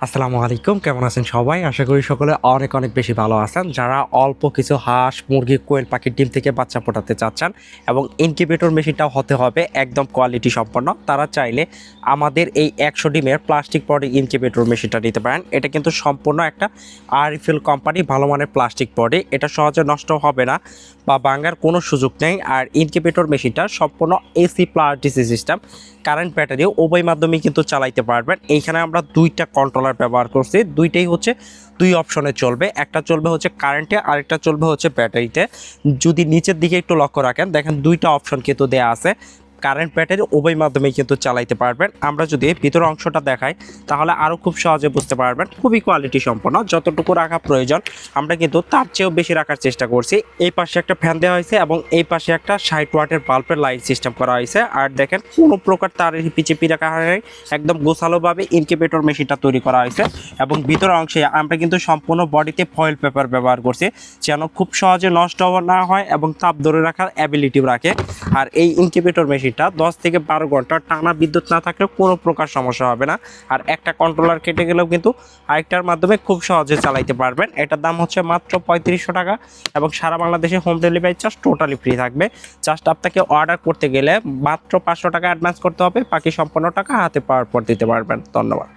আসসালামু আলাইকুম, কেমন আছেন সবাই? আশা করি সকলে অনেক অনেক বেশি ভালো আছেন। যারা অল্প কিছু হাঁস, মুরগি, কোয়েল পাখির ডিম থেকে বাচ্চা ফোটাতে চাচ্ছেন এবং ইনকিউবেটর মেশিনটাও হতে হবে একদম কোয়ালিটি সম্পন্ন, তারা চাইলে আমাদের এই 100 ডিমের প্লাস্টিক পটি ইনকিউবেটর মেশিনটা নিতে পারেন। এটা কিন্তু সম্পূর্ণ একটা আরএফএল কোম্পানি, ভালো মানের প্লাস্টিক পটি। এটা সহজে নষ্ট হবে না বা ভাঙার কোনো সুযোগ নেই। আর ইনকিউবেটর মেশিনটা সম্পূর্ণ AC plus DC system, current battery উভয় মাধ্যমে কিন্তু চালাইতে পারবেন। এইখানে আমরা দুইটা কন্ট্রোলার ব্যবহার করছি, দুইটাই হচ্ছে দুই অপশনে চলবে। একটা চলবে হচ্ছে কারেন্টে, আরেকটা চলবে হচ্ছে ব্যাটারিতে। যদি নিচের দিকে একটু লক্ষ্য রাখেন, দেখেন দুইটা অপশন কিন্তু দেয়া আছে। কারেন্ট ব্যাটারি উভয় মাধ্যমে কিন্তু চালাইতে পারবেন। আমরা যদি ভিতর অংশটা দেখাই তাহলে আরও খুব সহজে বুঝতে পারবেন। খুবই কোয়ালিটি সম্পন্ন, যতটুকু রাখা প্রয়োজন আমরা কিন্তু তার চেয়েও বেশি রাখার চেষ্টা করছি। এই পাশে একটা ফ্যান দেওয়া হয়েছে এবং এই পাশে একটা 60 ওয়াটের বাল্বের লাইট সিস্টেম করা হয়েছে। আর দেখেন কোনো প্রকার তারের পিছিয়ে রাখা হয়, একদম গোছালোভাবে ইনকিউবেটর মেশিনটা তৈরি করা হয়েছে। এবং ভিতর অংশে আমরা কিন্তু সম্পূর্ণ বডিতে ফয়েল পেপার ব্যবহার করছি, যেন খুব সহজে নষ্ট না হয় এবং তাপ ধরে রাখার অ্যাবিলিটিও রাখে। আর এই ইনকিউবেটর মেশিনটা 10 থেকে 12 ঘন্টা টানা বিদ্যুৎ না থাকলেও কোনো প্রকার সমস্যা হবে না। আর একটা কন্ট্রোলার কেটে গেলেও কিন্তু আরেকটার মাধ্যমে খুব সহজে চালাইতে পারবেন। এটার দাম হচ্ছে মাত্র 3500 টাকা এবং সারা বাংলাদেশে home delivery charge totally free থাকবে। জাস্ট আপনাকে অর্ডার করতে গেলে মাত্র 500 টাকা অ্যাডভান্স করতে হবে, বাকি সম্পূর্ণ টাকা হাতে পাওয়ার পর দিতে পারবেন। ধন্যবাদ।